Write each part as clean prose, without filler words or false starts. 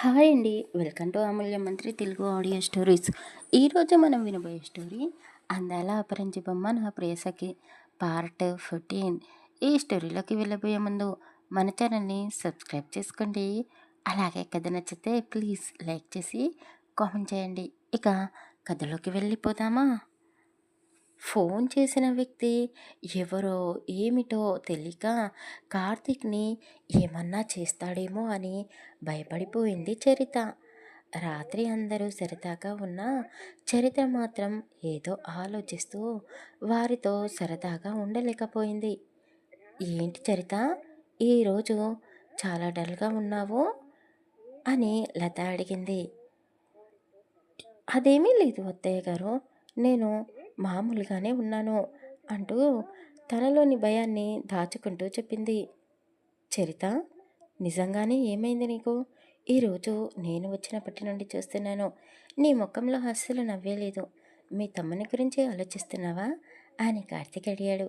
Hi అండి. Welcome to అమూల్య మంత్రి Telugu audio stories. ఈరోజు మనం వినబోయే స్టోరీ అందాల అపరంజి బొమ్మ నా ప్రేయసకి పార్ట్ 14. ఈ స్టోరీలోకి వెళ్ళబోయే ముందు మన ఛానల్ని సబ్స్క్రైబ్ చేసుకోండి. అలాగే కథ నచ్చితే ప్లీజ్ లైక్ చేసి కామెంట్ చేయండి. ఇక కథలోకి వెళ్ళిపోదామా? ఫోన్ చేసిన వ్యక్తి ఎవరో ఏమిటో తెలియక కార్తీక్ని ఏమన్నా చేస్తాడేమో అని భయపడిపోయింది చరిత. రాత్రి అందరూ సరదాగా ఉన్నా చరిత మాత్రం ఏదో ఆలోచిస్తూ వారితో సరదాగా ఉండలేకపోయింది. ఏంటి చరిత, ఈరోజు చాలా డల్గా ఉన్నావు అని లత అడిగింది. అదేమీ లేదు అత్తయ్య గారు, నేను మామూలుగానే ఉన్నాను అంటూ తనలోని భయాన్ని దాచుకుంటూ చెప్పింది. చరిత, నిజంగానే ఏమైంది నీకు? ఈరోజు నేను వచ్చినప్పటి నుండి చూస్తున్నాను, నీ ముఖంలో అస్సలు నవ్వేలేదు. మీ తమ్ముని గురించి ఆలోచిస్తున్నావా అని కార్తీక్ అడిగాడు.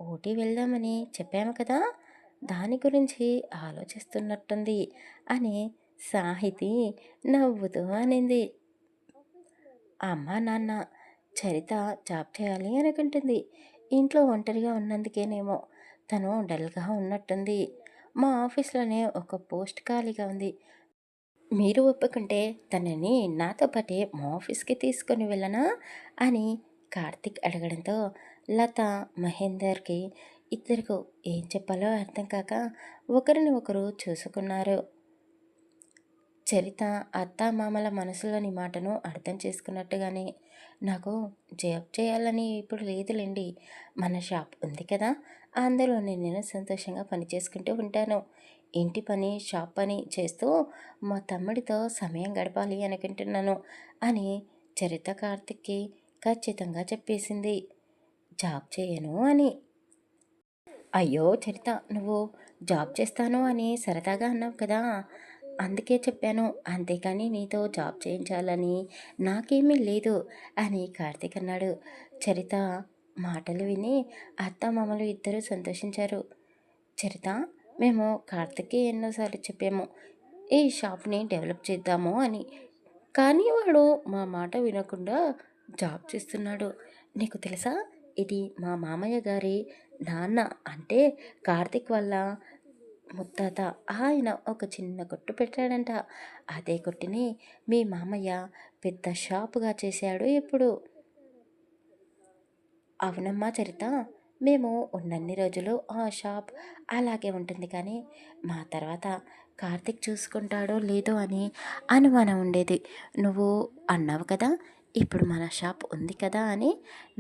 ఊటీ వెళ్దామని చెప్పాము కదా, దాని గురించి ఆలోచిస్తున్నట్టుంది అని సాహితి నవ్వుతూ అనింది. అమ్మ నాన్న చరిత జాబ్ చేయాలి అనుకుంటుంది. ఇంట్లో ఒంటరిగా ఉన్నందుకేనేమో తను డల్గా ఉన్నట్టుంది. మా ఆఫీస్లోనే ఒక పోస్ట్ ఖాళీగా ఉంది. మీరు ఒప్పుకుంటే తనని నాతో పాటే మా ఆఫీస్కి తీసుకొని వెళ్ళనా అని కార్తిక్ అడగడంతో లత, మహేందర్కి ఇద్దరికి ఏం చెప్పాలో అర్థం కాక ఒకరిని ఒకరు చూసుకున్నారు. చరిత అత్తామామల మనసులోని మాటను అర్థం చేసుకున్నట్టుగానే, నాకు జాబ్ చేయాలని ఇప్పుడు లేదులేండి, మన షాప్ ఉంది కదా, అందులో నేను సంతోషంగా పని చేసుకుంటూ ఉంటాను. ఇంటి పని, షాప్ పని చేస్తూ మా తమ్ముడితో సమయం గడపాలి అనుకుంటున్నాను అని చరిత కార్తిక్కి ఖచ్చితంగా చెప్పేసింది. జాబ్ చేయను అని. అయ్యో చరిత, నువ్వు జాబ్ చేస్తాను అని సరదాగా అన్నావు కదా, అందుకే చెప్పాను, అంతేకాని నీతో జాబ్ చేయించాలని నాకేమీ లేదు అని కార్తీక్ అన్నాడు. చరిత మాటలు విని అత్తమామలు ఇద్దరూ సంతోషించారు. చరిత, మేము కార్తీక్కి ఎన్నోసార్లు చెప్పాము ఈ షాప్ని డెవలప్ చేద్దాము అని, కానీ వాడు మా మాట వినకుండా జాబ్ చేస్తున్నాడు. నీకు తెలుసా, ఇది మా మామయ్య గారి నాన్న, అంటే కార్తీక్ వల్ల ముత్తాత, ఆయన ఒక చిన్న కొట్టు పెట్టాడంట. అదే కొట్టుని మీ మామయ్య పెద్ద షాపుగా చేశాడు ఇప్పుడు. అవునమ్మా చరిత, మేము ఉన్నన్ని రోజులు ఆ షాప్ అలాగే ఉంటుంది, కానీ మా తర్వాత కార్తీక్ చూసుకుంటాడో లేదో అని అనుమానం ఉండేది. నువ్వు అన్నావు కదా, ఇప్పుడు మన షాప్ ఉంది కదా అని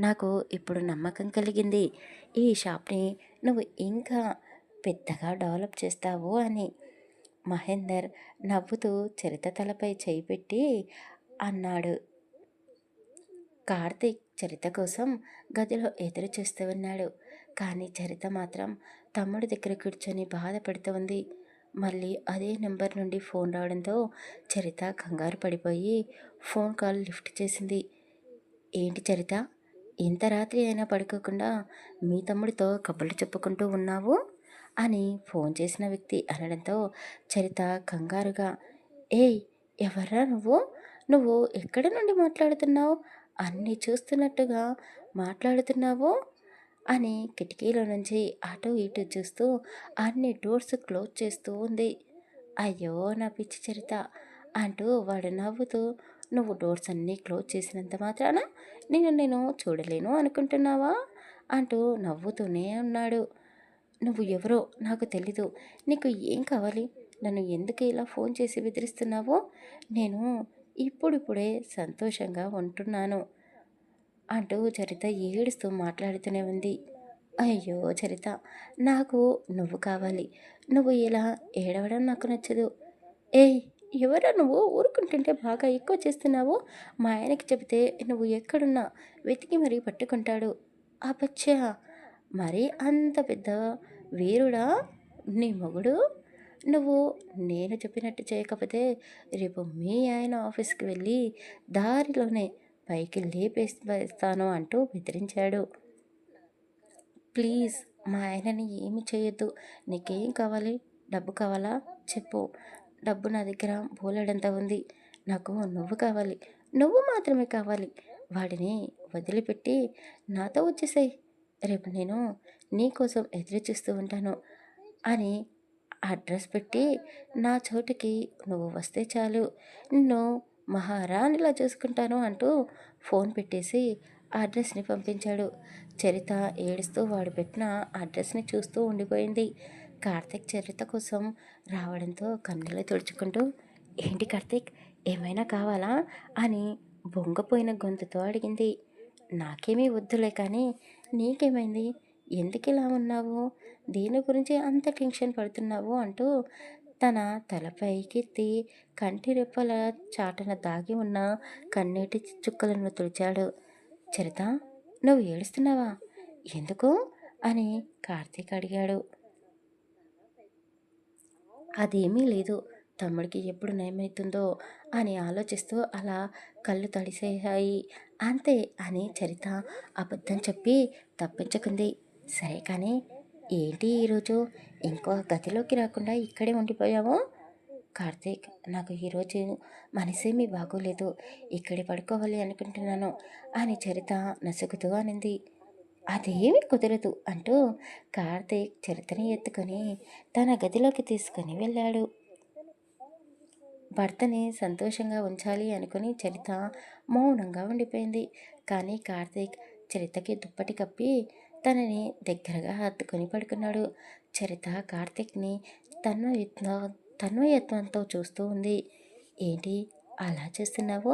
నాకు ఇప్పుడు నమ్మకం కలిగింది. ఈ షాప్ని నువ్వు ఇంకా పెద్దగా డెవలప్ చేస్తావు అని. మహేందర్ నవ్వుతూ చరిత తలపై చేయి పెట్టి అన్నాడు. కార్తీక్ చరిత కోసం గదిలో ఎదురు చూస్తూ ఉన్నాడు. కానీ చరిత మాత్రం తమ్ముడి దగ్గర కూర్చొని బాధపడుతూ ఉంది. మళ్ళీ అదే నెంబర్ నుండి ఫోన్ రావడంతో చరిత కంగారు పడిపోయి ఫోన్ కాల్ లిఫ్ట్ చేసింది. ఏంటి చరిత, ఇంత రాత్రి అయినా పడుకోకుండా మీ తమ్ముడితో కబుర్లు చెప్పుకుంటూ ఉన్నావు అని ఫోన్ చేసిన వ్యక్తి అనడంతో చరిత కంగారుగా, ఏయ్ ఎవర్రా నువ్వు, నువ్వు ఎక్కడి నుండి మాట్లాడుతున్నావు, అన్నీ చూస్తున్నట్టుగా మాట్లాడుతున్నావు అని కిటికీలో నుంచి అటు ఇటు చూస్తూ అన్ని డోర్స్ క్లోజ్ చేస్తూ ఉంది. అయ్యో నా పిచ్చి చరిత అంటూ వాడు నవ్వుతూ, నువ్వు డోర్స్ అన్నీ క్లోజ్ చేసినంత మాత్రాన నేను చూడలేను అనుకుంటున్నావా అంటూ నవ్వుతూనే ఉన్నాడు. నువ్వు ఎవరో నాకు తెలీదు, నీకు ఏం కావాలి, నన్ను ఎందుకు ఇలా ఫోన్ చేసి బెదిరిస్తున్నావో, నేను ఇప్పుడిప్పుడే సంతోషంగా ఉంటున్నాను అంటూ చరిత ఏడుస్తూ మాట్లాడుతూనే ఉంది. అయ్యో చరిత, నాకు నువ్వు కావాలి, నువ్వు ఇలా ఏడవడం నాకు నచ్చదు. ఏయ్ ఎవరా నువ్వు, ఊరుకుంటుంటే బాగా ఎక్కువ చేస్తున్నావు, మా ఆయనకి చెబితే నువ్వు ఎక్కడున్నా వెతికి మరీ పట్టుకుంటాడు. అబ్బచ్చా, మరి అంత పెద్ద వీరుడా నీ మొగుడు? నువ్వు నేను చెప్పినట్టు చేయకపోతే రేపు మీ ఆయన ఆఫీస్కి వెళ్ళి దారిలోనే పైకి లేపేస్తాను అంటూ బెదిరించాడు. ప్లీజ్ మా ఆయనని ఏమి చేయొద్దు, నీకేం కావాలి, డబ్బు కావాలా చెప్పు, డబ్బు నా దగ్గర బోలెడంత ఉంది. నాకు నువ్వు కావాలి. నువ్వు మాత్రమే కావాలి. వాడిని వదిలిపెట్టి నాతో వచ్చేసేయ్. రేపు నేను నీకోసం ఎదురు చూస్తూ ఉంటాను" అని అడ్రస్ పెట్టి, "నా చోటికి నువ్వు వస్తే చాలు. నిన్ను మహారాణిలా చూసుకుంటాను" అంటూ ఫోన్ పెట్టేసి ఆ అడ్రస్‌ని పంపించాడు. చరిత ఏడుస్తూ వాడు పెట్టిన అడ్రస్‌ని చూస్తూ ఉండిపోయింది. కార్తీక్ చరిత కోసం రావడంతో కన్నీళ్ళు తుడుచుకుంటూ, "ఏంటి కార్తీక్, ఏమైనా కావాలా?" అని బొంగపోయిన గొంతుతో అడిగింది. "నాకేమీ వద్దులే కానీ నీకేమైంది? ఎందుకిలా ఉన్నావు? దేని గురించి అంత టెన్షన్ పడుతున్నావు?" అంటూ తన తల పైకెత్తి కంటి రెప్పల చాటున దాగి ఉన్న కన్నీటి చుక్కలను తుడిచాడు. "చరిత, నువ్వు ఏడుస్తున్నావా? ఎందుకు?" అని కార్తీక్ అడిగాడు. "అదేమీ లేదు. తమ్ముడికి ఎప్పుడు నయమైతుందో అని ఆలోచిస్తూ అలా కళ్ళు తడిసేశాయి. అంతే" అని చరిత అబద్ధం చెప్పి తప్పించుకుంది. "సరే కానీ ఏంటి ఈరోజు ఇంకో గదిలోకి రాకుండా ఇక్కడే ఉండిపోయావు?" "కార్తీక్, నాకు ఈరోజు మనసేమీ బాగోలేదు. ఇక్కడే పడుకోవాలి అనుకుంటున్నాను" అని చరిత నసుగుతూ అనింది. "అదేమీ కుదరదు" అంటూ కార్తీక్ చరితని ఎత్తుకొని తన గదిలోకి తీసుకొని వెళ్ళాడు. భర్తని సంతోషంగా ఉంచాలి అనుకుని చరిత మౌనంగా ఉండిపోయింది. కానీ కార్తీక్ చరితకి దుప్పటి కప్పి తనని దగ్గరగా హత్తుకొని పడుకున్నాడు. చరిత కార్తీక్ని తన్మయత్న తన్మయత్వంతో చూస్తూ ఉంది. "ఏంటి అలా చూస్తున్నావు?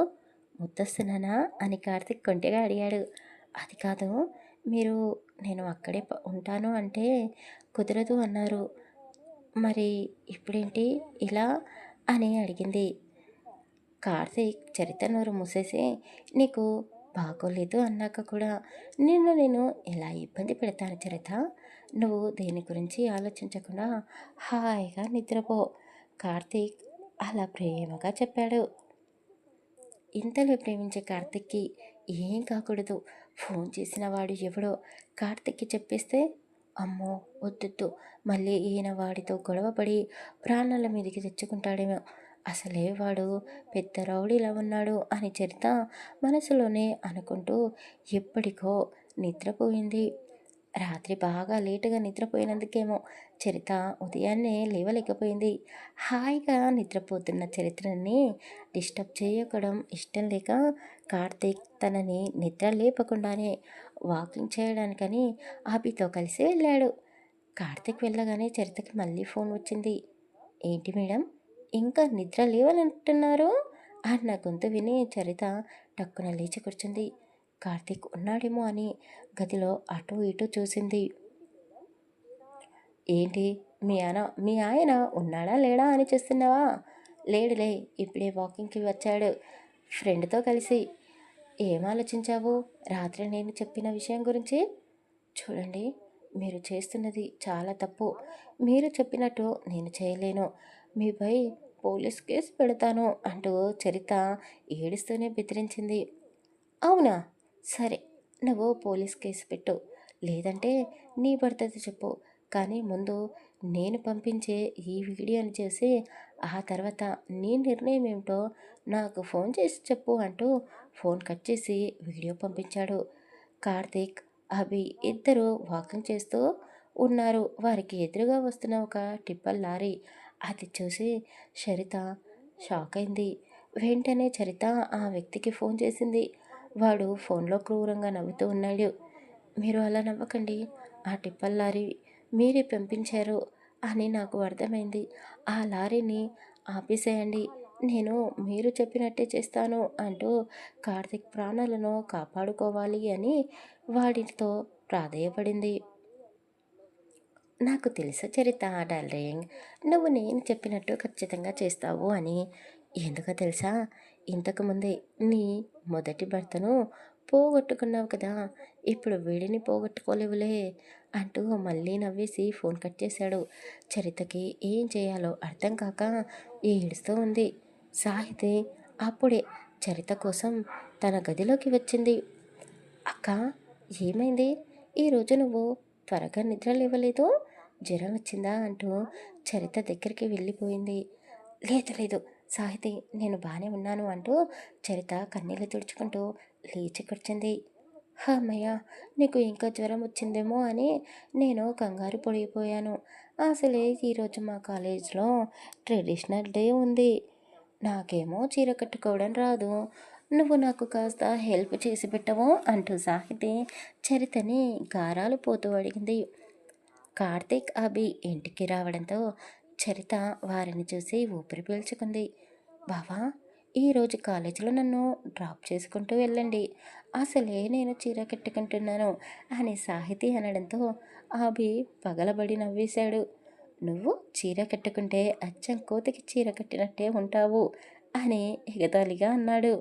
ముద్దస్తున్నానా?" అని కార్తీక్ కొంటెగా అడిగాడు. "అది కాదు, మీరు నేను అక్కడే ఉంటాను అంటే కుదరదు అన్నారు. మరి ఇప్పుడేంటి ఇలా?" అని అడిగింది. కార్తీక్ చరిత నోరు మూసేసి, "నీకు బాగోలేదు అన్నాక కూడా నిన్ను నేను ఎలా ఇబ్బంది పెడతాను చరిత? నువ్వు దేని గురించి ఆలోచించకుండా హాయిగా నిద్రపో" కార్తీక్ అలా ప్రేమగా చెప్పాడు. ఇంతలో ప్రేమించే కార్తిక్‌కి ఏం కాకూడదు. ఫోన్ చేసిన వాడు ఎవడో కార్తిక్‌కి చెప్పేస్తే, అమ్మో! వద్దొద్దు. మళ్ళీ ఈయన వాడితో గొడవపడి ప్రాణాల మీదకి తెచ్చుకుంటాడేమో. అసలే వాడు పెద్ద రౌడీలా ఉన్నాడు అని చరిత మనసులోనే అనుకుంటూ ఎప్పటికో నిద్రపోయింది. రాత్రి బాగా లేటుగా నిద్రపోయినందుకేమో చరిత ఉదయాన్నే లేవలేకపోయింది. హాయిగా నిద్రపోతున్న చరిత్రని డిస్టర్బ్ చేయడం ఇష్టం లేక కార్తీక్ తనని నిద్ర లేపకుండానే వాకింగ్ చేయడానికని అభితో కలిసి వెళ్ళాడు. కార్తీక్ వెళ్ళగానే చరితకి మళ్ళీ ఫోన్ వచ్చింది. "ఏంటి మేడం, ఇంకా నిద్ర లేవనంటున్నారు?" అన్న గొంతు విని చరిత టక్కున లేచి కూర్చుంది. కార్తీక్ ఉన్నాడేమో అని గదిలో అటూ ఇటూ చూసింది. "ఏంటి, మీ ఆయన ఉన్నాడా లేడా అని చూస్తున్నావా?" "లేడులే, ఇప్పుడే వాకింగ్‌కి వచ్చాడు ఫ్రెండ్‌తో కలిసి." "ఏం ఆలోచించావు రాత్రి నేను చెప్పిన విషయం గురించి?" "చూడండి, మీరు చేస్తున్నది చాలా తప్పు. మీరు చెప్పినట్టు నేను చేయలేను. మీపై పోలీస్ కేస్ పెడతాను" అంటూ చరిత ఏడుస్తూనే బెదిరించింది. "అవునా? సరే, నువ్వు పోలీస్ కేసు పెట్టు. లేదంటే నీ భర్తతో చెప్పు. కానీ ముందు నేను పంపించే ఈ వీడియోని చూసి ఆ తర్వాత నీ నిర్ణయం ఏమిటో నాకు ఫోన్ చేసి చెప్పు" అంటూ ఫోన్ కట్ చేసి వీడియో పంపించాడు. కార్తీక్, అభి ఇద్దరూ వాకింగ్ చేస్తూ ఉన్నారు. వారికి ఎదురుగా వస్తున్న ఒక టిప్పర్ లారీ అది చూసి చరిత షాక్ అయింది. వెంటనే చరిత ఆ వ్యక్తికి ఫోన్ చేసింది. వాడు ఫోన్లో క్రూరంగా నవ్వుతూ ఉన్నాడు. "మీరు అలా నవ్వకండి. ఆ టిప్పర్ లారీ మీరే పంపించారు అని నాకు అర్థమైంది. ఆ లారీని ఆపేసేయండి. నేను మీరు చెప్పినట్టే చేస్తాను" అంటూ కార్తీక్ ప్రాణాలను కాపాడుకోవాలి అని వాడితో ప్రాధేయపడింది. "నాకు తెలుసు చరిత డార్లింగ్, నువ్వు నేను చెప్పినట్టు ఖచ్చితంగా చేస్తావు అని. ఎందుకో తెలుసా? ఇంతకుముందే నీ మొదటి భర్తను పోగొట్టుకున్నావు కదా! ఇప్పుడు వీడిని పోగొట్టుకోలేవులే" అంటూ మళ్ళీ నవ్వేసి ఫోన్ కట్ చేశాడు. చరితకి ఏం చేయాలో అర్థం కాక ఏడుస్తూ ఉంది. సాహితి అప్పుడే చరిత కోసం తన గదిలోకి వచ్చింది. "అక్కా, ఏమైంది? ఈరోజు నువ్వు త్వరగా నిద్ర లేవలేదు? జ్వరం వచ్చిందా?" అంటూ చరిత దగ్గరికి వెళ్ళిపోయింది. లేదు లేదు సాహితి నేను బానే ఉన్నాను అంటూ చరిత కన్నీళ్లు తుడుచుకుంటూ లేచి కూర్చుంది. హమ్మయ్య! నీకు ఇంకా జ్వరం వచ్చిందేమో అని నేను కంగారు పడిపోయాను. అసలే ఈరోజు మా కాలేజ్‌లో ట్రెడిషనల్ డే ఉంది. నాకేమో చీర కట్టుకోవడం రాదు. నువ్వు నాకు కాస్త హెల్ప్ చేసి పెట్టవా? అంటూ సాహితి చరితని గారాలు పోతూ అడిగింది. కార్తీక్, అభి ఇంటికి రావడంతో చరిత వారిని చూసి ఊపిరి పీల్చుకుంది. బావా, ఈరోజు కాలేజీలో నన్ను డ్రాప్ చేసుకుంటూ వెళ్ళండి. అసలే నేను చీర కట్టుకుంటున్నాను అని సాహితి అనడంతో అభి పగలబడి నవ్వేశాడు. నువ్వు చీర కట్టుకుంటే అచ్చం కోతికి చీర కట్టినట్టే ఉంటావు అని ఎగతాళిగా అన్నాడు.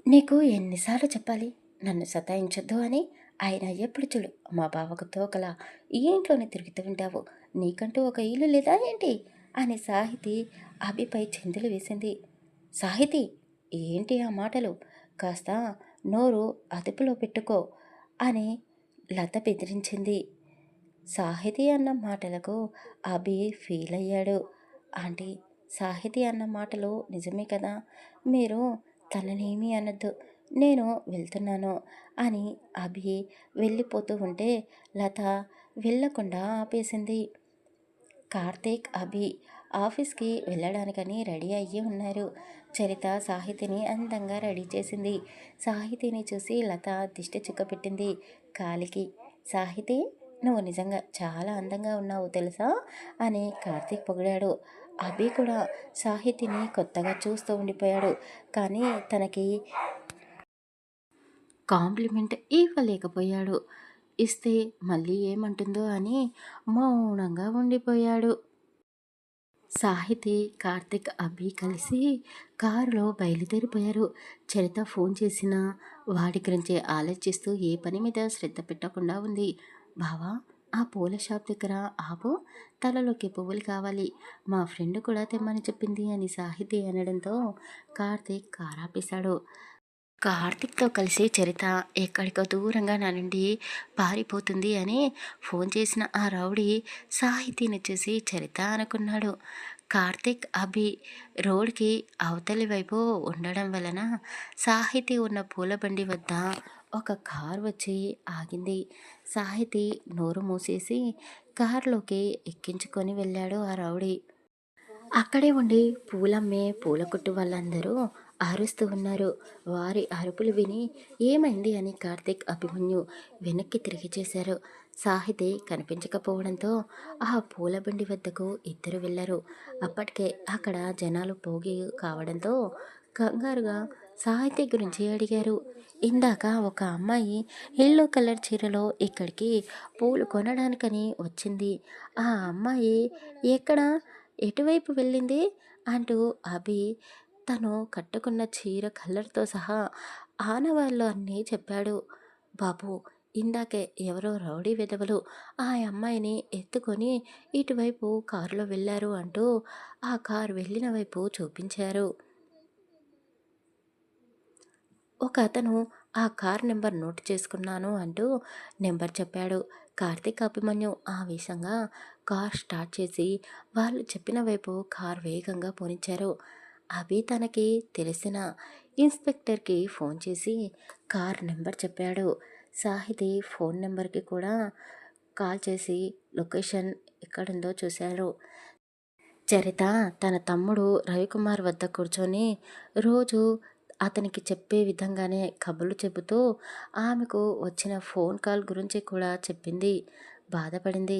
నీకు ఎన్నిసార్లు చెప్పాలి నన్ను సతాయించొద్దు అని? ఆయన ఎప్పుడు చూడు మా బావకు తోకలా ఈ ఇంట్లోనే తిరుగుతూ ఉంటావు. నీకంటూ ఒక ఇల్లు లేదా ఏంటి? అని సాహితి అభిపై చిందులు వేసింది. సాహితి, ఏంటి ఆ మాటలు? కాస్త నోరు అదుపులో పెట్టుకో అని లత బెదిరించింది. సాహితీ అన్న మాటలకు అభి ఫీల్ అయ్యాడు. ఆంటీ, సాహితీ అన్న మాటలు నిజమే కదా, మీరు తననేమీ అనొద్దు, నేను వెళ్తున్నాను అని అభి వెళ్ళిపోతూ ఉంటే లత వెళ్ళకుండా ఆపేసింది. కార్తీక్, అభి ఆఫీస్కి వెళ్ళడానికని రెడీ అయ్యి ఉన్నారు. చరిత సాహితిని అందంగా రెడీ చేసింది. సాహితిని చూసి లత దిష్టి చుక్క పెట్టింది కాలికి. సాహితి, నువ్వు నిజంగా చాలా అందంగా ఉన్నావు తెలుసా అని కార్తీక్ పొగిడాడు. అభి కూడా సాహితిని కొత్తగా చూస్తూ ఉండిపోయాడు. కానీ తనకి కాంప్లిమెంట్ ఇవ్వలేకపోయాడు. ఇస్తే మళ్ళీ ఏమంటుందో అని మౌనంగా ఉండిపోయాడు. సాహితి, కార్తిక్, అభి కలిసి కారులో బయలుదేరిపోయారు. చరిత ఫోన్ చేసినా వాడి గురించే ఆలోచిస్తూ ఏ పని మీద శ్రద్ధ పెట్టకుండా ఉంది. బావా, ఆ పూల షాప్ దగ్గర ఆపు, తలలోకి పువ్వులు కావాలి, మా ఫ్రెండ్ కూడా తెమ్మని చెప్పింది అని సాహితి అనడంతో కార్తీక్ కారాపేశాడు. కార్తిక్‌తో కలిసి చరిత ఎక్కడికో దూరంగా నా నుండి పారిపోతుంది అని ఫోన్ చేసిన ఆ రౌడీ సాహితీని చూసి చరిత అనుకున్నాడు. కార్తిక్, అభి రోడ్‌కి అవతలి వైపు ఉండడం వలన సాహితీ ఉన్న పూలబండి వద్ద ఒక కారు వచ్చి ఆగింది. సాహితీ నోరు మూసేసి కారులోకి ఎక్కించుకొని వెళ్ళాడు ఆ రౌడీ. అక్కడే ఉండి పూలమ్మే పూల కొట్టు వాళ్ళందరూ అరుస్తూ ఉన్నారు. వారి అరుపులు విని ఏమైంది అని కార్తీక్, అభిమన్యు వెనక్కి తిరిగి చేశారు. సాహితి కనిపించకపోవడంతో ఆ పూల బండి వద్దకు ఇద్దరు వెళ్ళారు. అప్పటికే అక్కడ జనాలు పోగి కావడంతో కంగారుగా సాహితి గురించి అడిగారు. ఇందాక ఒక అమ్మాయి ఎల్లో కలర్ చీరలో ఇక్కడికి పూలు కొనడానికని వచ్చింది. ఆ అమ్మాయి ఎక్కడ, ఎటువైపు వెళ్ళింది అంటూ అభి తను కట్టుకున్న చీర కలర్‌తో సహా ఆనవాళ్ళు అన్నీ చెప్పాడు. బాబు, ఇందాకే ఎవరో రౌడీ వెధవలు ఆ అమ్మాయిని ఎత్తుకొని ఇటువైపు కారులో వెళ్లారు అంటూ ఆ కారు వెళ్ళిన వైపు చూపించారు. ఒక అతను ఆ కార్ నెంబర్ నోట్ చేసుకున్నాను అంటూ నెంబర్ చెప్పాడు. కార్తీక్, అభిమన్యు ఆవేశంగా కార్ స్టార్ట్ చేసి వాళ్ళు చెప్పిన వైపు కార్ వేగంగా పోనిచ్చారు. అభి తనకి తెలిసిన ఇన్స్పెక్టర్కి ఫోన్ చేసి కార్ నెంబర్ చెప్పాడు. సాహితి ఫోన్ నెంబర్కి కూడా కాల్ చేసి లొకేషన్ ఎక్కడుందో చూశారు. చరిత తన తమ్ముడు రవికుమార్ వద్ద కూర్చొని రోజు అతనికి చెప్పే విధంగానే కబుర్లు చెబుతూ ఆమెకు వచ్చిన ఫోన్ కాల్ గురించి కూడా చెప్పింది. బాధపడింది.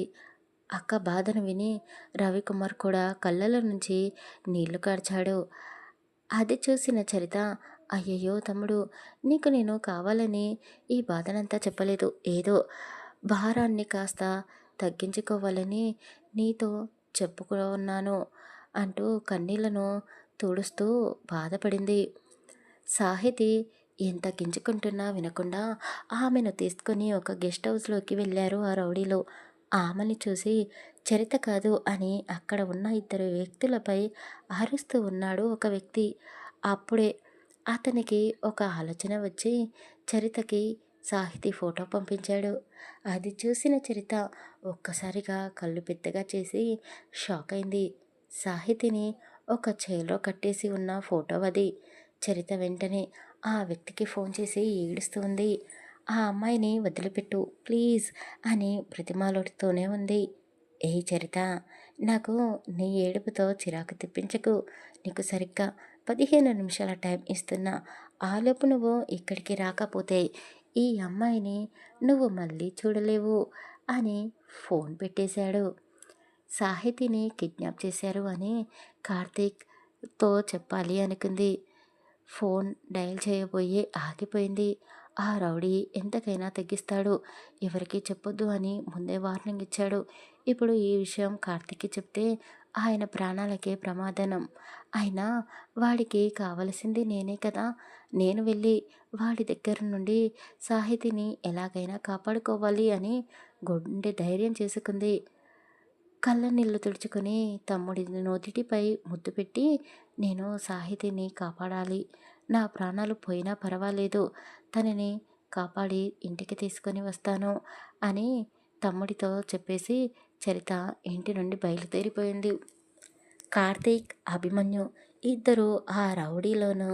అక్క బాధను విని రవికుమార్ కూడా కళ్ళలో నుంచి నీళ్లు కార్చాడు. అది చూసిన చరిత, అయ్యయ్యో తమ్ముడు, నీకు నేను కావాలని ఈ బాధనంతా చెప్పలేదు. ఏదో భారాన్ని కాస్త తగ్గించుకోవాలని నీతో చెప్పుకున్నాను అంటూ కన్నీళ్లను తుడుస్తూ బాధపడింది. సాహితి ఎంత గింజుకుంటున్నా వినకుండా ఆమెను తీసుకుని ఒక గెస్ట్ హౌస్లోకి వెళ్ళారు ఆ రౌడీలు. ఆమెని చూసి చరిత కాదు అని అక్కడ ఉన్న ఇద్దరు వ్యక్తులపై అరుస్తూ ఉన్నాడు ఒక వ్యక్తి. అప్పుడే అతనికి ఒక ఆలోచన వచ్చి చరితకి సాహితీ ఫోటో పంపించాడు. అది చూసిన చరిత ఒక్కసారిగా కళ్ళు పెద్దగా చేసి షాక్ అయింది. సాహితిని ఒక చైర్‌లో కట్టేసి ఉన్న ఫోటో అది. చరిత వెంటనే ఆ వ్యక్తికి ఫోన్ చేసి ఏడుస్తూ ఉంది. ఆ అమ్మాయిని వదిలిపెట్టు ప్లీజ్ అని బ్రతిమాలుతూనే ఉంది. ఏయ్ చరిత! నాకు నీ ఏడుపుతో చిరాకు తెప్పించకు. నీకు సరిగ్గా 15 నిమిషాల టైం ఇస్తున్నా. ఆలోపు నువ్వు ఇక్కడికి రాకపోతే ఈ అమ్మాయిని నువ్వు మళ్ళీ చూడలేవు అని ఫోన్ పెట్టేశాడు. సాహితిని కిడ్నాప్ చేశారు అని కార్తీక్‌తో చెప్పాలి అనుకుంది. ఫోన్ డయల్ చేయబోయి ఆగిపోయింది. ఆ రౌడీ ఎంతకైనా తెగిస్తాడు. ఎవరికీ చెప్పొద్దు అని ముందే వార్నింగ్ ఇచ్చాడు. ఇప్పుడు ఈ విషయం కార్తీక్‌కి చెప్తే ఆయన ప్రాణాలకే ప్రమాదనం. అయినా వాడికి కావలసింది నేనే కదా! నేను వెళ్ళి వాడి దగ్గర నుండి సాహితిని ఎలాగైనా కాపాడుకోవాలి అని గుండె ధైర్యం చేసుకుంది. కళ్ళ నీళ్లు తుడుచుకొని తమ్ముడి నుదిటిపై ముద్దు పెట్టి, నేను సాహితిని కాపాడాలి. నా ప్రాణాలు పోయినా పర్వాలేదు. తనని కాపాడి ఇంటికి తీసుకొని వస్తాను అని తమ్ముడితో చెప్పేసి చరిత ఇంటి నుండి బయలుదేరిపోయింది. కార్తీక్, అభిమన్యు ఇద్దరూ ఆ రౌడీలోనూ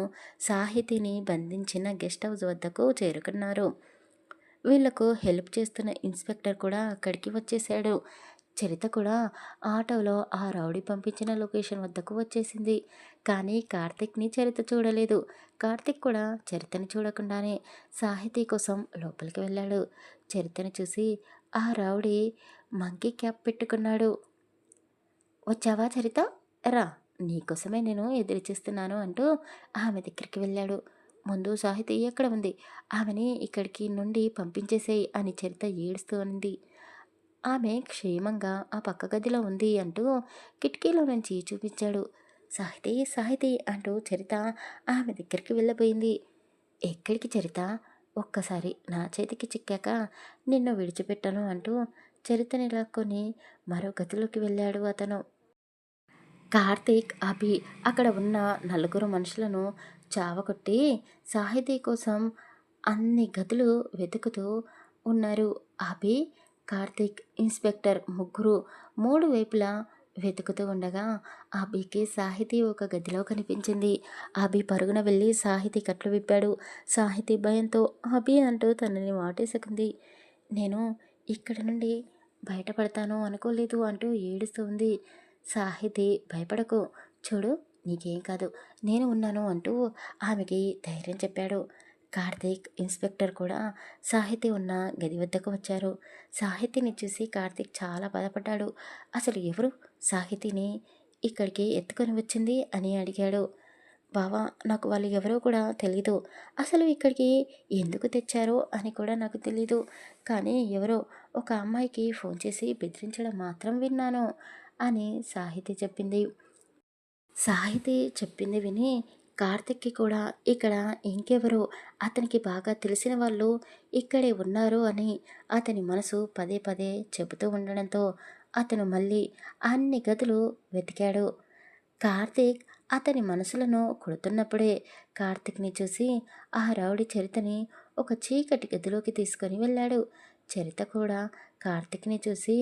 సాహితిని బంధించిన గెస్ట్ హౌస్ వద్దకు చేరుకున్నారు. వీళ్లకు హెల్ప్ చేస్తున్న ఇన్స్పెక్టర్ కూడా అక్కడికి వచ్చేశాడు. చరిత కూడా ఆటోలో ఆ రౌడీ పంపించిన లొకేషన్ వద్దకు వచ్చేసింది. కానీ కార్తీక్‌ని చరిత చూడలేదు. కార్తీక్ కూడా చరితని చూడకుండానే సాహితీ కోసం లోపలికి వెళ్ళాడు. చరితని చూసి ఆ రౌడీ మంకీ క్యాప్ పెట్టుకున్నాడు. వచ్చావా చరిత? రా! నీకోసమే నేను ఎదురుచూస్తున్నాను అంటూ ఆమె దగ్గరికి వెళ్ళాడు. ముందు సాహితి ఎక్కడ ఉంది? ఆమెని ఇక్కడికి నుండి పంపించేసేయ్ అని చరిత ఏడుస్తూ అనింది. ఆమె క్షేమంగా ఆ పక్క గదిలో ఉంది అంటూ కిటికీలో నుంచి చూపించాడు. సాహితి సాహితి అంటూ చరిత ఆమె దగ్గరికి వెళ్ళబోయింది. ఎక్కడికి చరిత? ఒక్కసారి నా చేతికి చిక్కాక నిన్ను విడిచిపెట్టను అంటూ చరితని లాక్కొని మరో గదిలోకి వెళ్ళాడు అతను. కార్తీక్, అభి అక్కడ ఉన్న నలుగురు మనుషులను చావకొట్టి సాహితీ కోసం అన్ని గదులు వెతుకుతూ ఉన్నారు. అభి, కార్తీక్, ఇన్స్పెక్టర్ ముగ్గురు మూడు వైపులా వెతుకుతూ ఉండగా అభికి సాహితీ ఒక గదిలో కనిపించింది. అభి పరుగున వెళ్ళి సాహితీ కట్లు విప్పాడు. సాహితీ భయంతో అభి అంటూ తనని వాటేసుకుంది. నేను ఇక్కడ నుండి బయటపడతాను అనుకోలేదు అంటూ ఏడుస్తూ ఉంది. సాహితి భయపడకు, చూడు నీకేం కాదు, నేను ఉన్నాను అంటూ ఆమెకి ధైర్యం చెప్పాడు. కార్తీక్, ఇన్స్పెక్టర్ కూడా సాహితి ఉన్న గది వద్దకు వచ్చారు. సాహితిని చూసి కార్తీక్ చాలా బాధపడ్డాడు. అసలు ఎవరు సాహితిని ఇక్కడికి ఎత్తుకొని వచ్చింది అని అడిగాడు. బావా, నాకు వాళ్ళు ఎవరో కూడా తెలీదు. అసలు ఇక్కడికి ఎందుకు తెచ్చారో అని కూడా నాకు తెలీదు. కానీ ఎవరో ఒక అమ్మాయికి ఫోన్ చేసి బెదిరించడం మాత్రం విన్నాను అని సాహితి చెప్పింది. సాహితి చెప్పింది విని కార్తిక్‌కి కూడా ఇక్కడ ఇంకెవరో అతనికి బాగా తెలిసిన వాళ్ళు ఇక్కడే ఉన్నారు అని అతని మనసు పదే పదే చెబుతూ ఉండడంతో అతను మళ్ళీ అన్ని గదులు వెతికాడు. కార్తీక్ అతని మనసులను కొడుతున్నప్పుడే కార్తీక్‌ని చూసి ఆ రౌడీ చరితని ఒక చీకటి గదిలోకి తీసుకొని వెళ్ళాడు. చరిత కూడా కార్తీక్‌ని చూసి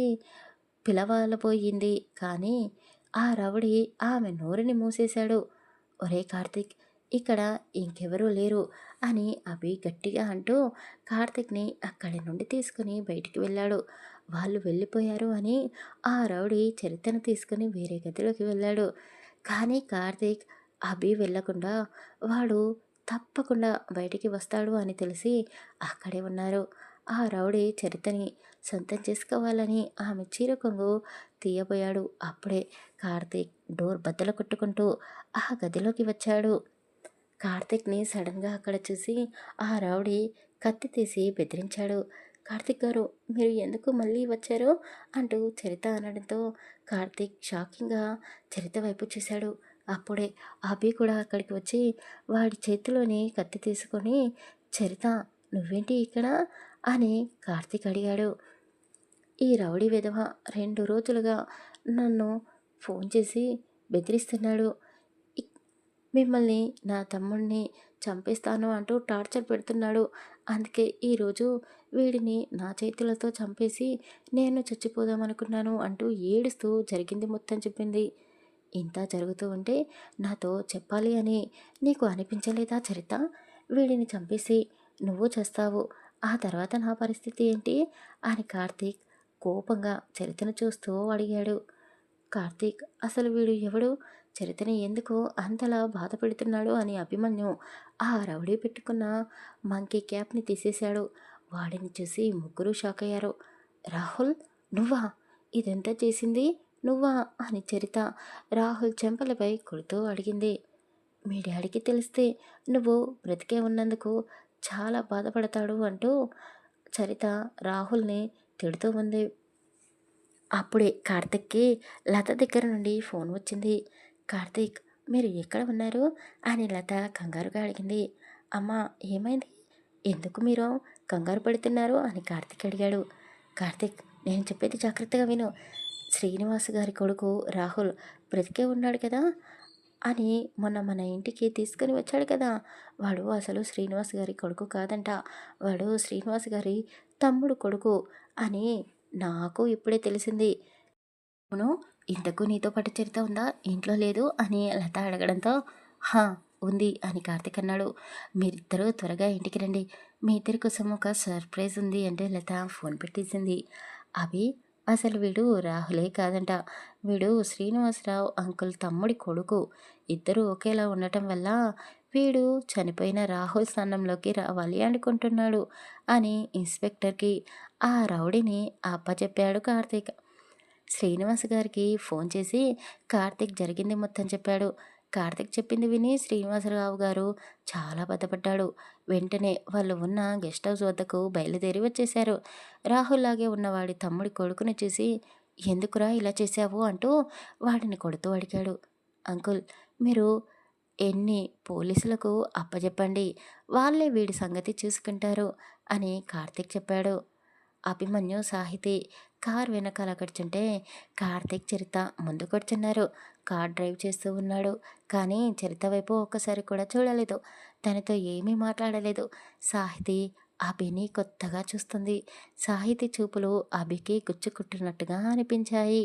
పిలవలబోయింది. కానీ ఆ రౌడీ ఆమె నోరుని మూసేశాడు. ఒరేయ్ కార్తీక్! ఇక్కడ ఇంకెవరూ లేరు అని అభి గట్టిగా అంటూ కార్తీక్‌ని అక్కడి నుండి తీసుకుని బయటికి వెళ్ళాడు. వాళ్ళు వెళ్ళిపోయారు అని ఆ రౌడీ చరితను తీసుకుని వేరే గదిలోకి వెళ్ళాడు. కానీ కార్తీక్, అభి వెళ్ళకుండా వాడు తప్పకుండా బయటికి వస్తాడు అని తెలిసి అక్కడే ఉన్నారు. ఆ రౌడీ చరితని సొంతం చేసుకోవాలని ఆమె చీర కొంగు తీయబోయాడు. అప్పుడే కార్తీక్ డోర్ బద్దలు కొట్టుకుంటూ ఆ గదిలోకి వచ్చాడు. కార్తీక్‌ని సడన్‌గా అక్కడ చూసి ఆ రౌడీ కత్తి తీసి బెదిరించాడు. కార్తీక్ గారు, మీరు ఎందుకు మళ్ళీ వచ్చారు అంటూ చరిత అనడంతో కార్తీక్ షాకింగ్‌గా చరిత వైపు చూశాడు. అప్పుడే అభి కూడా అక్కడికి వచ్చి వాడి చేతిలోని కత్తి తీసుకొని, చరిత నువ్వేంటి ఇక్కడ అని కార్తీక్ అడిగాడు. ఈ రౌడీ వెధవ 2 రోజులుగా నన్ను ఫోన్ చేసి బెదిరిస్తున్నాడు. ఇక్ మిమ్మల్ని, నా తమ్ముడిని చంపేస్తాను అంటూ టార్చర్ పెడుతున్నాడు. అందుకే ఈరోజు వీడిని నా చేతులతో చంపేసి నేను చచ్చిపోదామనుకున్నాను అంటూ ఏడుస్తూ జరిగింది మొత్తం చెప్పింది. ఇంత జరుగుతూ ఉంటే నాతో చెప్పాలి అని నీకు అనిపించలేదా చరిత? వీడిని చంపేసి నువ్వు చేస్తావు. ఆ తర్వాత నా పరిస్థితి ఏంటి? అని కార్తీక్ కోపంగా చరితను చూస్తూ అడిగాడు. కార్తీక్ అసలు వీడు ఎవడు? చరితని ఎందుకు అంతలా బాధ పెడుతున్నాడు అని అభిమన్యు ఆ రౌడీ పెట్టుకున్న మంకీ క్యాప్ని తీసేశాడు. వాడిని చూసి ముగ్గురు షాక్ అయ్యారు. రాహుల్, నువ్వా? ఇదంతా చేసింది నువ్వా అని చరిత రాహుల్ చెంపలపై కొడుతూ అడిగింది. మీ డాడీకి తెలిస్తే నువ్వు బ్రతికే ఉన్నందుకు చాలా బాధపడతాడు అంటూ చరిత రాహుల్ని తిడుతూ ఉంది. అప్పుడే కార్తిక్కి లత దగ్గర నుండి ఫోన్ వచ్చింది. కార్తీక్, మీరు ఎక్కడ ఉన్నారు అని లత కంగారుగా అడిగింది. అమ్మా, ఏమైంది? ఎందుకు మీరు కంగారు పడుతున్నారు అని కార్తీక్ అడిగాడు. కార్తీక్, నేను చెప్పేది జాగ్రత్తగా విను. శ్రీనివాస్ గారి కొడుకు రాహుల్ బ్రతికే ఉన్నాడు కదా అని మొన్న మన ఇంటికి తీసుకుని వచ్చాడు కదా, వాడు అసలు శ్రీనివాస్ గారి కొడుకు కాదంట. వాడు శ్రీనివాస్ గారి తమ్ముడు కొడుకు అని నాకు ఇప్పుడే తెలిసింది. అవును, ఇంతకు నీతో పాటు చరిత ఉందా? ఇంట్లో లేదు అని లత అడగడంతో హా, ఉంది అని కార్తిక్ అన్నాడు. మీరిద్దరూ త్వరగా ఇంటికి రండి, మీ ఇద్దరి కోసం ఒక సర్ప్రైజ్ ఉంది అంటే లత ఫోన్ పెట్టేసింది. అభి, అసలు వీడు రాహులే కాదంట. వీడు శ్రీనివాసరావు అంకుల్ తమ్ముడి కొడుకు. ఇద్దరు ఒకేలా ఉండటం వల్ల వీడు చనిపోయిన రాహుల్ స్థానంలోకి రావాలి అనుకుంటున్నాడు అని ఇన్స్పెక్టర్కి ఆ రౌడీని అప్పచెప్పాడు కార్తీక్. శ్రీనివాస్ గారికి ఫోన్ చేసి కార్తీక్ జరిగింది మొత్తం చెప్పాడు. కార్తీక్ చెప్పింది విని శ్రీనివాసరావు గారు చాలా బాధపడ్డాడు. వెంటనే వాళ్ళు ఉన్న గెస్ట్ హౌస్ వద్దకు బయలుదేరి వచ్చేశారు. రాహుల్ లాగే ఉన్నవాడి తమ్ముడి కొడుకుని చూసి ఎందుకురా ఇలా చేశావు అంటూ వాడిని కొడుతూ అడిగాడు. అంకుల్, మీరు ఎన్ని పోలీసులకు అప్పజెప్పండి, వాళ్ళే వీడి సంగతి చూసుకుంటారు అని కార్తీక్ చెప్పాడు. అభిమన్యు, సాహితి కార్ వెనకాల కూర్చుంటే కార్తీక్ చరిత ముందు కూర్చున్నారు. కార్ డ్రైవ్ చేస్తూ ఉన్నాడు. కానీ చరిత వైపు ఒక్కసారి కూడా చూడలేదు. తనతో ఏమీ మాట్లాడలేదు. సాహితి అభిని కొత్తగా చూస్తుంది. సాహితి చూపులు అభికి గుచ్చుకుంటున్నట్టుగా అనిపించాయి.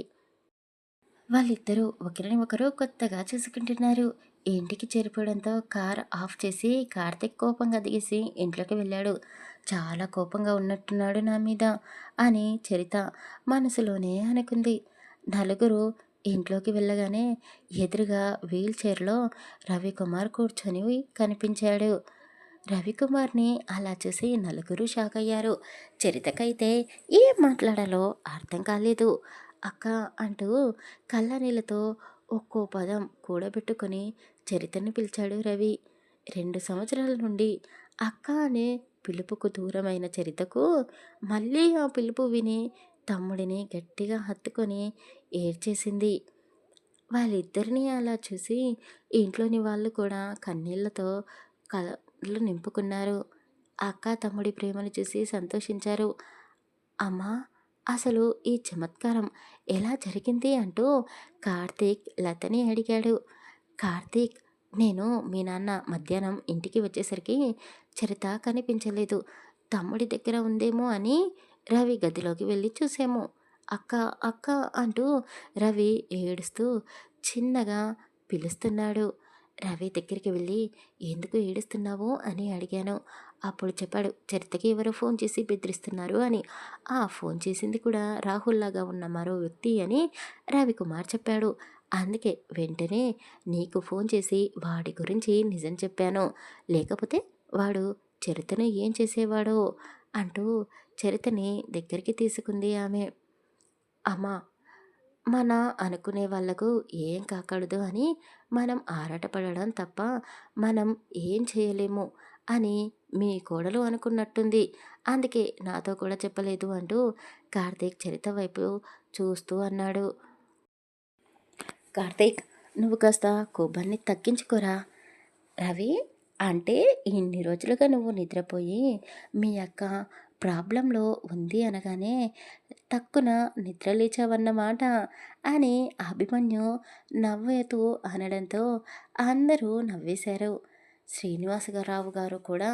వాళ్ళిద్దరూ ఒకరిని ఒకరు కొత్తగా చూసుకుంటున్నారు. ఇంటికి చేరిపోవడంతో కార్ ఆఫ్ చేసి కార్తీక్ కోపంగా దిగేసి ఇంట్లోకి వెళ్ళాడు. చాలా కోపంగా ఉన్నట్టున్నాడు నా మీద అని చరిత మనసులోనే అనుకుంది. నలుగురు ఇంట్లోకి వెళ్ళగానే ఎదురుగా వీల్ చైర్లో రవికుమార్ కూర్చొని కనిపించాడు. రవికుమార్ని అలా చూసి నలుగురు షాక్ అయ్యారు. చరితకైతే ఏం మాట్లాడాలో అర్థం కాలేదు. అక్క అంటూ కళ్ళనీళ్ళతో ఒక్కో పదం కూడబెట్టుకొని చరితని పిలిచాడు రవి. 2 సంవత్సరాల నుండి అక్క అనే పిలుపుకు దూరమైన చరితకు మళ్ళీ ఆ పిలుపు విని తమ్ముడిని గట్టిగా హత్తుకొని ఏడ్చేసింది. వాళ్ళిద్దరినీ అలా చూసి ఇంట్లోని వాళ్ళు కూడా కన్నీళ్లతో కళ్ళు నింపుకున్నారు. అక్క తమ్ముడి ప్రేమను చూసి సంతోషించారు. అమ్మా, అసలు ఈ చమత్కారం ఎలా జరిగింది అంటూ కార్తీక్ లతని అడిగాడు. కార్తీక్, నేను మీ నాన్న మధ్యాహ్నం ఇంటికి వచ్చేసరికి చరిత కనిపించలేదు. తమ్ముడి దగ్గర ఉందేమో అని రవి గదిలోకి వెళ్ళి చూసాము. అక్క అక్క అంటూ రవి ఏడుస్తూ చిన్నగా పిలుస్తున్నాడు. రవి దగ్గరికి వెళ్ళి ఎందుకు ఏడుస్తున్నావు అని అడిగాను. అప్పుడు చెప్పాడు, చరితకి ఎవరో ఫోన్ చేసి బెదిరిస్తున్నారు అని. ఆ ఫోన్ చేసింది కూడా రాహుల్ లాగా ఉన్న మరో వ్యక్తి అని రవికుమార్ చెప్పాడు. అందుకే వెంటనే నీకు ఫోన్ చేసి వాడి గురించి నిజం చెప్పాను. లేకపోతే వాడు చరితను ఏం చేసేవాడో అంటూ చరితని దగ్గరికి తీసుకుంది ఆమె. అమ్మా, మన అనుకునే వాళ్ళకు ఏం కాకూడదు అని మనం ఆరాటపడడం తప్ప మనం ఏం చేయలేము అని మీ కోడలు అనుకున్నట్టుంది. అందుకే నాతో కూడా చెప్పలేదు అంటూ కార్తీక్ చరిత వైపు చూస్తూ అన్నాడు. కార్తీక్, నువ్వు కాస్త కోపాన్ని తగ్గించుకోరా. రవి, అంటే ఇన్ని రోజులుగా నువ్వు నిద్రపోయి మీ అక్క ప్రాబ్లంలో ఉంది అనగానే టక్కున నిద్ర లేచావన్నమాట అని అభిమన్యు నవ్వుతూ అనడంతో అందరూ నవ్వేశారు. శ్రీనివాసరావు గారు కూడా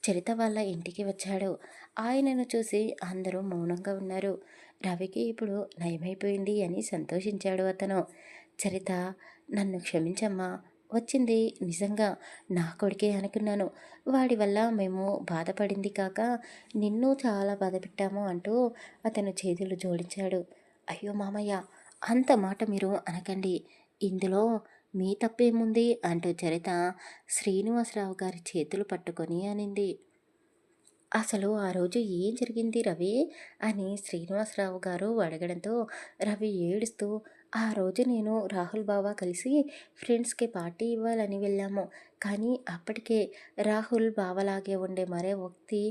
చరిత వాళ్ళ ఇంటికి వచ్చాడు. ఆయనను చూసి అందరూ మౌనంగా ఉన్నారు. రవికి ఇప్పుడు నయమైపోయింది అని సంతోషించాడు అతను. చరిత నన్ను క్షమించమ్మా. వచ్చింది నిజంగా నా కొడుకే అనుకున్నాను. వాడి వల్ల మేము బాధపడింది కాక నిన్ను చాలా బాధపెట్టాము అంటూ అతను చేతులు జోడించాడు. అయ్యో మామయ్య! అంత మాట మీరు అనకండి. ఇందులో మీ తప్పేముంది అంటూ చరిత శ్రీనివాసరావు గారి చేతులు పట్టుకొని అనింది. అసలు ఆ రోజు ఏం జరిగింది రవి అని శ్రీనివాసరావు గారు అడగడంతో రవి ఏడుస్తూ, ఆ రోజు నేను రాహుల్ బావ కలిసి ఫ్రెండ్స్కి పార్టీ ఇవ్వాలని వెళ్ళాము. కానీ అప్పటికే రాహుల్ బావలాగే ఉండే మరో వ్యక్తి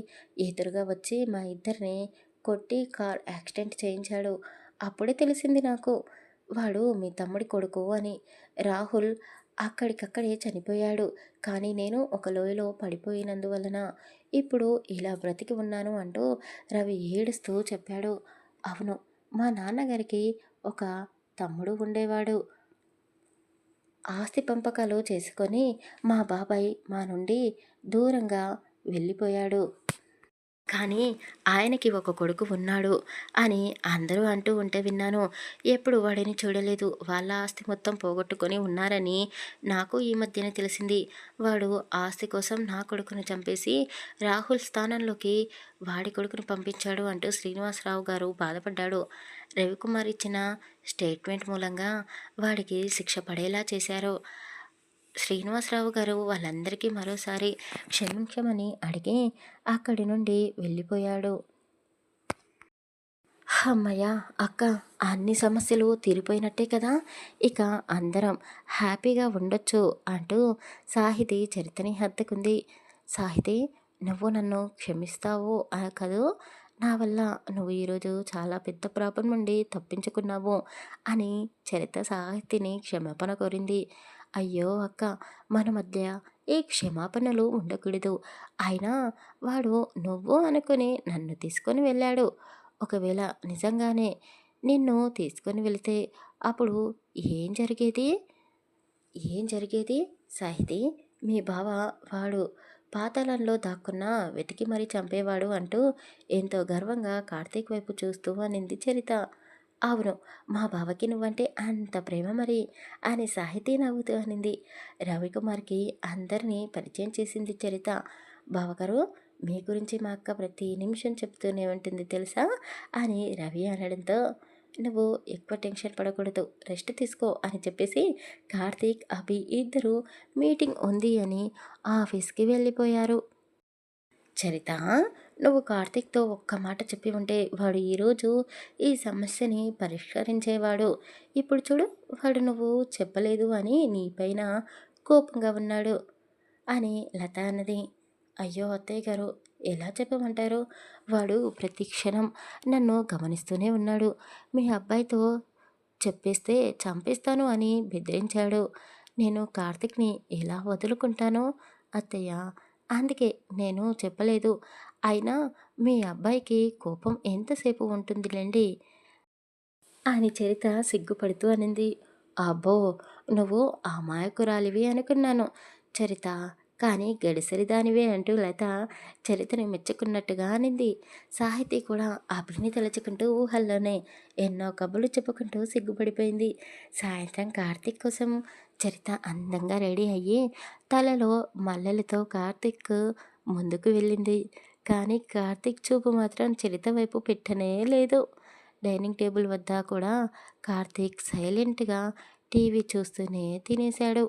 ఎదురుగా వచ్చి మా ఇద్దరిని కొట్టి కార్ యాక్సిడెంట్ చేయించాడు. అప్పుడే తెలిసింది నాకు వాడు మీ తమ్ముడి కొడుకు అని. రాహుల్ అక్కడికక్కడే చనిపోయాడు. కానీ నేను ఒక లోయలో పడిపోయినందువలన ఇప్పుడు ఇలా బ్రతికి ఉన్నాను అంటూ రవి ఏడుస్తూ చెప్పాడు. అవును, మా నాన్నగారికి ఒక తమ్ముడు ఉండేవాడు. ఆస్తి పంపకాలు చేసుకొని మా బాబాయ్ మా నుండి దూరంగా వెళ్ళిపోయాడు. కానీ ఆయనకి ఒక కొడుకు ఉన్నాడు అని అందరూ అంటూ ఉంటే విన్నాను. ఎప్పుడు వాడిని చూడలేదు. వాళ్ళ ఆస్తి మొత్తం పోగొట్టుకొని ఉన్నారని నాకు ఈ మధ్యనే తెలిసింది. వాడు ఆస్తి కోసం నా కొడుకును చంపేసి రాహుల్ స్థానంలోకి వాడి కొడుకును పంపించాడు అంటూ శ్రీనివాసరావు గారు బాధపడ్డాడు. రవికుమార్ ఇచ్చిన స్టేట్మెంట్ మూలంగా వాడికి శిక్ష పడేలా చేశారు. శ్రీనివాసరావు గారు వాళ్ళందరికీ మరోసారి క్షమించమని అడిగి అక్కడి నుండి వెళ్ళిపోయాడు. హమ్మయ్య! అక్క, అన్ని సమస్యలు తీరిపోయినట్టే కదా! ఇక అందరం హ్యాపీగా ఉండొచ్చు అంటూ సాహితి చరితని హత్తుకుంది. సాహితి, నువ్వు నన్ను క్షమిస్తావు కదూ! నా వల్ల నువ్వు ఈరోజు చాలా పెద్ద ప్రాబ్లం నుండి తప్పించుకున్నావు అని చరిత సాహితిని క్షమాపణ కోరింది. అయ్యో అక్క, మన మధ్య ఈ క్షమాపణలు ఉండకూడదు. అయినా వాడు నువ్వు అనుకుని నన్ను తీసుకొని వెళ్ళాడు. ఒకవేళ నిజంగానే నిన్ను తీసుకొని వెళితే అప్పుడు ఏం జరిగేది? ఏం జరిగేది సాహితి? మీ బావ వాడు పాతాళంలో దాక్కున్నా వెతికి మరీ చంపేవాడు అంటూ ఎంతో గర్వంగా కార్తీక్ వైపు చూస్తూ అనింది చరిత. అవును, మా బావకి నువ్వంటే అంత ప్రేమ మరి అని సాహితీ నవ్వుతూ అనింది. రవికుమార్కి అందరినీ పరిచయం చేసింది చరిత. బావగారు, మీ గురించి మా అక్క ప్రతి నిమిషం చెప్తూనే ఉంటుంది తెలుసా అని రవి అనడంతో, నువ్వు ఎక్కువ టెన్షన్ పడకూడదు, రెస్ట్ తీసుకో అని చెప్పేసి కార్తీక్ అభి ఇద్దరు మీటింగ్ ఉంది అని ఆఫీస్కి వెళ్ళిపోయారు. చరిత, నువ్వు కార్తీక్తో ఒక్క మాట చెప్పి ఉంటే వాడు ఈరోజు ఈ సమస్యని పరిష్కరించేవాడు. ఇప్పుడు చూడు, వాడు నువ్వు చెప్పలేదు అని నీపైన కోపంగా ఉన్నాడు అని లత అన్నది. అయ్యో అత్తయ్య గారు, ఎలా చెప్పమంటారు? వాడు ప్రతి క్షణం నన్ను గమనిస్తూనే ఉన్నాడు. మీ అబ్బాయితో చెప్పేస్తే చంపేస్తాను అని బెదిరించాడు. నేను కార్తీక్‌ని ఎలా వదులుకుంటాను అత్తయ్య? అందుకే నేను చెప్పలేదు. అయినా మీ అబ్బాయికి కోపం ఎంతసేపు ఉంటుందిలెండి అని చరిత సిగ్గుపడుతూ అనింది. అబ్బో! నువ్వు అమాయకురాలివి అనుకున్నాను చరిత. కానీ గడిసరిదానివే అంటూ లత చరితని మెచ్చుకున్నట్టుగా అనింది. సాహితీ కూడా అభిని తలుచుకుంటూ ఊహల్లోనే ఎన్నో కబుర్లు చెప్పుకుంటూ సిగ్గుపడిపోయింది. సాయంత్రం కార్తీక్ కోసం చరిత అందంగా రెడీ అయ్యి తలలో మల్లెలతో కార్తీక్ ముందుకు వెళ్ళింది. కానీ కార్తీక్ చూపు మాత్రం చరిత వైపు పెట్టనే లేదు. డైనింగ్ టేబుల్ వద్ద కూడా కార్తీక్ సైలెంట్గా టీవీ చూస్తూనే తినేశాడు.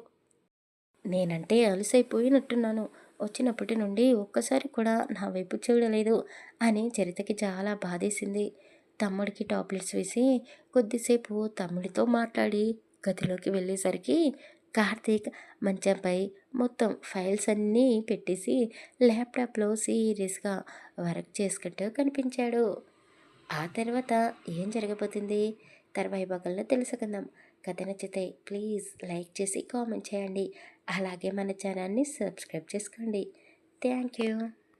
నేనంటే అలసైపోయినట్టున్నాను. వచ్చినప్పటి నుండి ఒక్కసారి కూడా నా వైపు చూడలేదు అని చరితకి చాలా బాధేసింది. తమ్ముడికి టాబ్లెట్స్ వేసి కొద్దిసేపు తమ్ముడితో మాట్లాడి గదిలోకి వెళ్ళేసరికి కార్తీక్ మంచంపై మొత్తం ఫైల్స్ అన్నీ పెట్టేసి ల్యాప్టాప్లో సీరియస్గా వర్క్ చేసుకుంటూ కనిపించాడు. ఆ తర్వాత ఏం జరగబోతుంది తర్వాయి భాగంలో తెలుసుకుందాం. కథ నచ్చితే ప్లీజ్ లైక్ చేసి కామెంట్ చేయండి. అలాగే మన ఛానల్ని సబ్స్క్రైబ్ చేసుకోండి. Thank you.